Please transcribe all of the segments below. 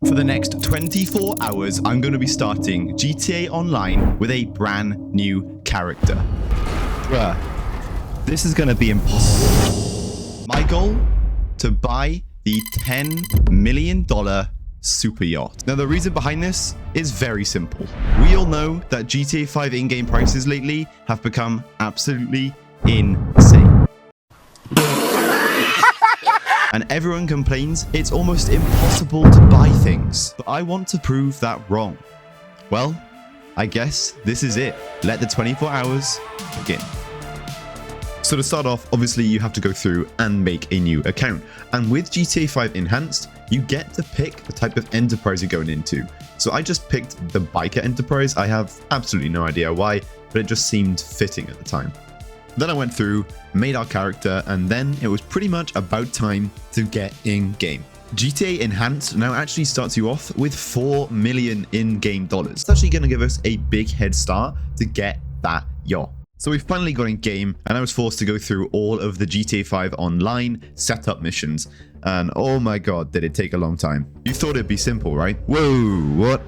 For the next 24 hours, I'm going to be starting GTA Online with a brand new character. Bruh, this is going to be impossible. My goal? To buy the $10 million super yacht. Now, the reason behind this is very simple. We all know that GTA 5 in-game prices lately have become absolutely insane. And everyone complains it's almost impossible to buy things. But I want to prove that wrong. Well, I guess this is it. Let the 24 hours begin. So to start off, obviously you have to go through and make a new account. And with GTA 5 Enhanced, you get to pick the type of enterprise you're going into. So I just picked the biker enterprise. I have absolutely no idea why, but it just seemed fitting at the time. Then I went through, made our character, and then it was pretty much about time to get in-game. GTA Enhanced now actually starts you off with $4 million in-game dollars. It's actually going to give us a big head start to get that yacht. So we finally got in game, and I was forced to go through all of the GTA 5 Online setup missions. And oh my god, did it take a long time. You thought it'd be simple, right? Whoa, what?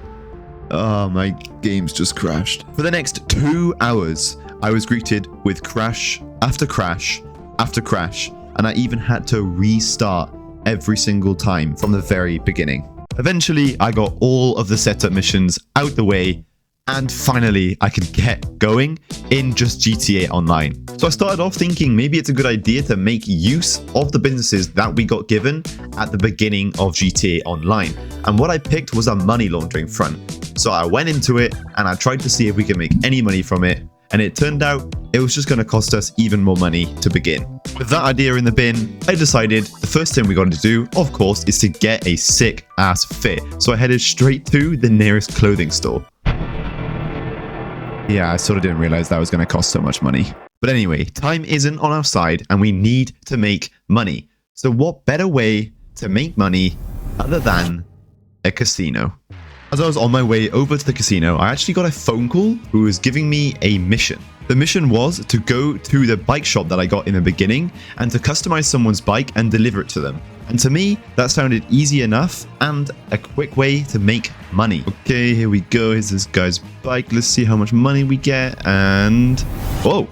Oh, my game's just crashed. For the next 2 hours, I was greeted with crash after crash after crash, and I even had to restart every single time from the very beginning. Eventually, I got all of the setup missions out the way, and finally, I could get going in just GTA Online. So I started off thinking maybe it's a good idea to make use of the businesses that we got given at the beginning of GTA Online. And what I picked was a money laundering front. So I went into it and I tried to see if we could make any money from it. And it turned out it was just going to cost us even more money to begin. With that idea in the bin, I decided the first thing we got to do, of course, is to get a sick ass fit. So I headed straight to the nearest clothing store. Yeah, I sort of didn't realize that was going to cost so much money. But anyway, time isn't on our side and we need to make money. So what better way to make money other than a casino? As I was on my way over to the casino, I actually got a phone call who was giving me a mission. The mission was to go to the bike shop that I got in the beginning and to customize someone's bike and deliver it to them. And to me, that sounded easy enough and a quick way to make money. Okay, here we go. Here's this guy's bike. Let's see how much money we get. And whoa,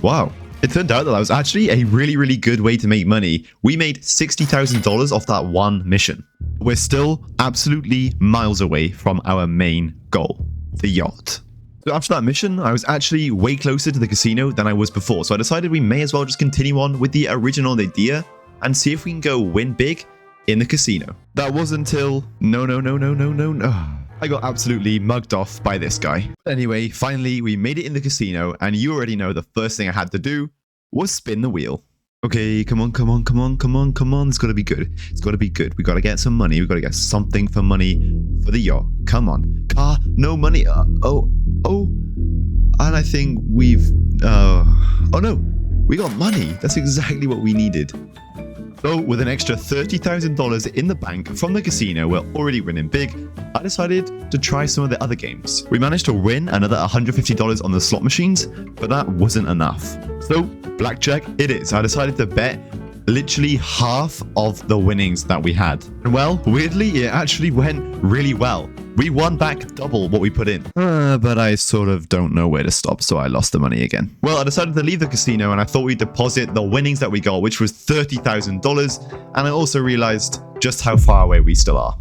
wow. It turned out that was actually a really good way to make money. We made $60,000 off that one mission. We're still absolutely miles away from our main goal, the yacht. So after that mission, I was actually way closer to the casino than I was before. So I decided we may as well just continue on with the original idea and see if we can go win big in the casino. That was until no. I got absolutely mugged off by this guy. But anyway, finally, we made it in the casino, and you already know the first thing I had to do was spin the wheel. Okay, come on. It's got to be good. It's got to be good. We got to get some money. We got to get something for money for the yacht. Come on. Car, no money. Oh. And I think we've... oh no, we got money. That's exactly what we needed. So with an extra $30,000 in the bank from the casino, we're already winning big. I decided to try some of the other games. We managed to win another $150 on the slot machines, but that wasn't enough. So blackjack it is. I decided to bet literally half of the winnings that we had. And well, weirdly, it actually went really well. We won back double what we put in. But I sort of don't know where to stop, so I lost the money again. Well, I decided to leave the casino and I thought we'd deposit the winnings that we got, which was $30,000. And I also realized just how far away we still are.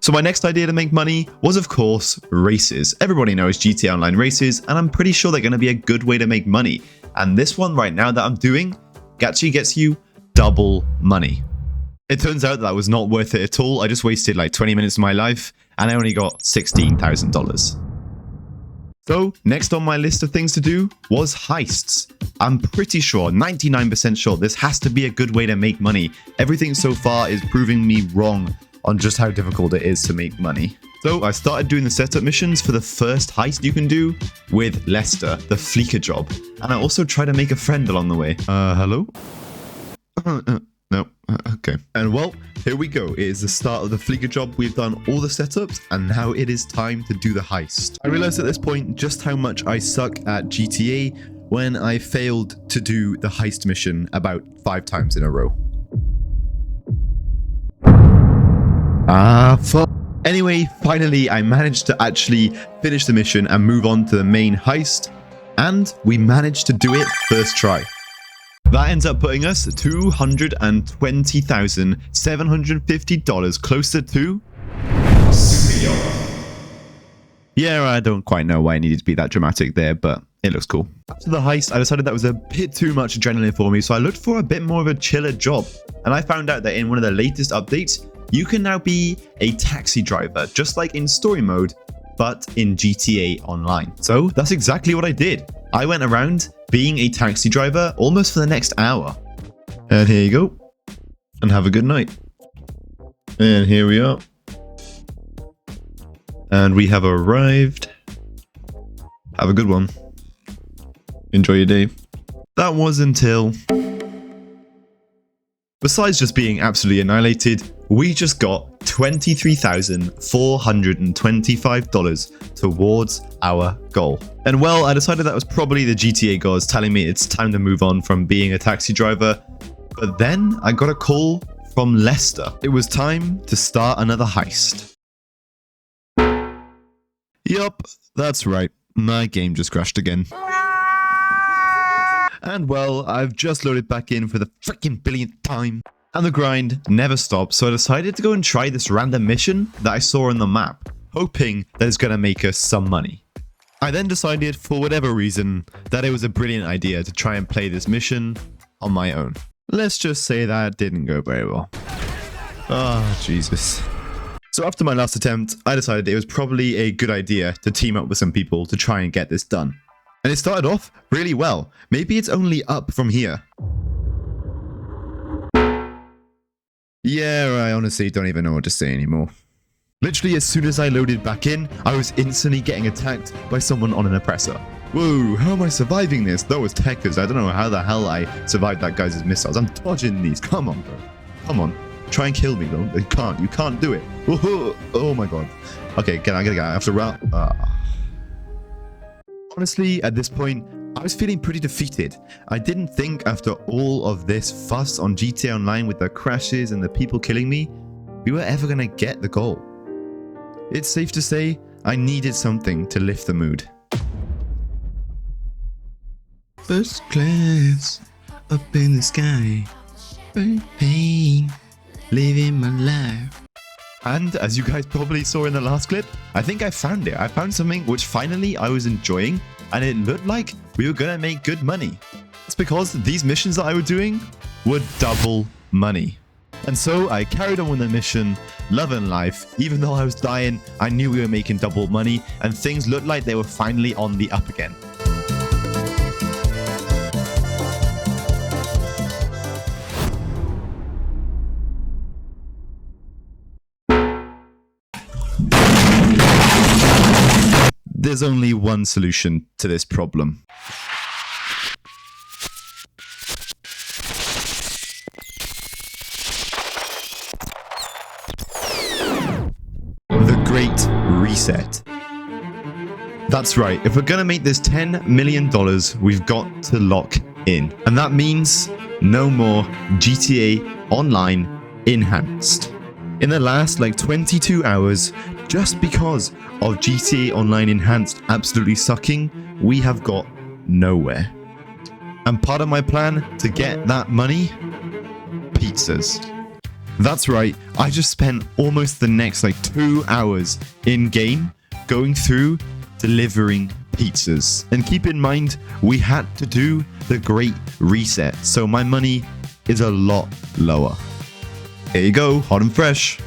So my next idea to make money was, of course, races. Everybody knows GTA Online races, and I'm pretty sure they're going to be a good way to make money. And this one right now that I'm doing actually gets you double money. It turns out that was not worth it at all. I just wasted like 20 minutes of my life and I only got $16,000. So next on my list of things to do was heists. I'm pretty sure, 99% sure, this has to be a good way to make money. Everything so far is proving me wrong on just how difficult it is to make money. So I started doing the setup missions for the first heist you can do with Lester, the Fleeca job. And I also tried to make a friend along the way. Hello? No, okay. And well, here we go. It is the start of the Fleeca job. We've done all the setups and now it is time to do the heist. I realized at this point just how much I suck at GTA when I failed to do the heist mission about 5 times in a row. Ah, fuck. Anyway, finally, I managed to actually finish the mission and move on to the main heist, and we managed to do it first try. That ends up putting us $220,750 closer to... Yeah, I don't quite know why I needed to be that dramatic there, but it looks cool. After the heist, I decided that was a bit too much adrenaline for me, so I looked for a bit more of a chiller job. And I found out that in one of the latest updates, you can now be a taxi driver, just like in story mode, but in GTA Online. So that's exactly what I did. I went around being a taxi driver almost for the next hour. And here you go. And have a good night. And here we are. And we have arrived. Have a good one. Enjoy your day. That was until... Besides just being absolutely annihilated, we just got $23,425 towards our goal. And well, I decided that was probably the GTA gods telling me it's time to move on from being a taxi driver. But then I got a call from Lester. It was time to start another heist. Yup, that's right. My game just crashed again. And well, I've just loaded back in for the freaking billionth time. And the grind never stopped, so I decided to go and try this random mission that I saw on the map, hoping that it's going to make us some money. I then decided, for whatever reason, that it was a brilliant idea to try and play this mission on my own. Let's just say that didn't go very well. Oh, Jesus. So after my last attempt, I decided it was probably a good idea to team up with some people to try and get this done. And it started off really well. Maybe it's only up from here. Yeah, I honestly don't even know what to say anymore. Literally, as soon as I loaded back in, I was instantly getting attacked by someone on an oppressor. Whoa, how am I surviving this? That was techers. I don't know how the hell I survived that guy's missiles. I'm dodging these. Come on, bro. Come on. Try and kill me, though. You can't. You can't do it. Whoa, oh my god. Okay, I gotta get. I have to run. Honestly, at this point, I was feeling pretty defeated. I didn't think after all of this fuss on GTA Online with the crashes and the people killing me, we were ever gonna get the goal. It's safe to say, I needed something to lift the mood. First class, up in the sky, pain, living my life. And as you guys probably saw in the last clip, I think I found it. I found something which finally I was enjoying, and it looked like we were gonna make good money. It's because these missions that I was doing were double money. And so I carried on with the mission, loving life. Even though I was dying, I knew we were making double money, and things looked like they were finally on the up again. There's only one solution to this problem. The Great Reset. That's right, if we're gonna make this $10 million, we've got to lock in. And that means no more GTA Online Enhanced. In the last 22 hours, just because of GTA Online Enhanced absolutely sucking, we have got nowhere. And part of my plan to get that money? Pizzas. That's right, I just spent almost the next 2 hours in-game going through delivering pizzas. And keep in mind, we had to do the Great Reset, so my money is a lot lower. Here you go, hot and fresh.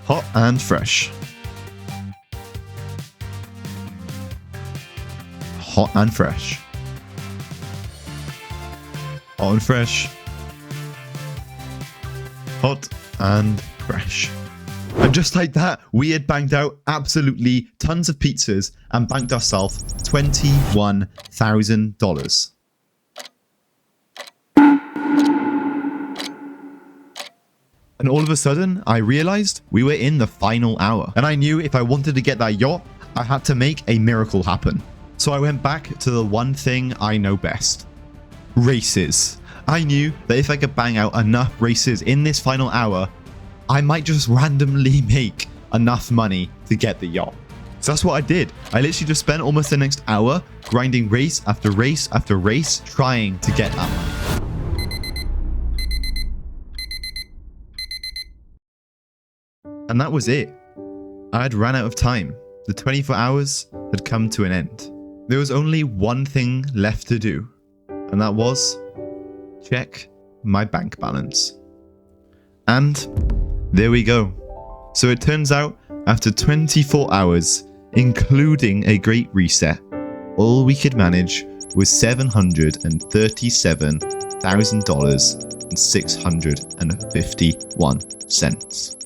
Hot and fresh. Hot and fresh. Hot and fresh. Hot and fresh. And just like that, we had banged out absolutely tons of pizzas and banked ourselves $21,000. And all of a sudden, I realized we were in the final hour. And I knew if I wanted to get that yacht, I had to make a miracle happen. So I went back to the one thing I know best. Races. I knew that if I could bang out enough races in this final hour, I might just randomly make enough money to get the yacht. So that's what I did. I literally just spent almost the next hour grinding race after race after race, trying to get that money. And that was it. I had ran out of time. The 24 hours had come to an end. There was only one thing left to do, and that was check my bank balance. And there we go. So it turns out, after 24 hours, including a great reset, all we could manage was $737,651.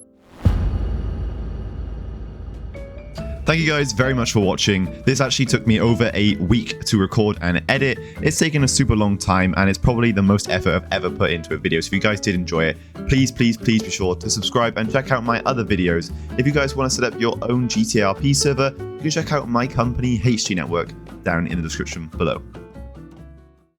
Thank you guys very much for watching. This actually took me over a week to record and edit. It's taken a super long time and it's probably the most effort I've ever put into a video. So if you guys did enjoy it, please be sure to subscribe and check out my other videos. If you guys want to set up your own GTA RP server, you can check out my company HTNetwork down in the description below.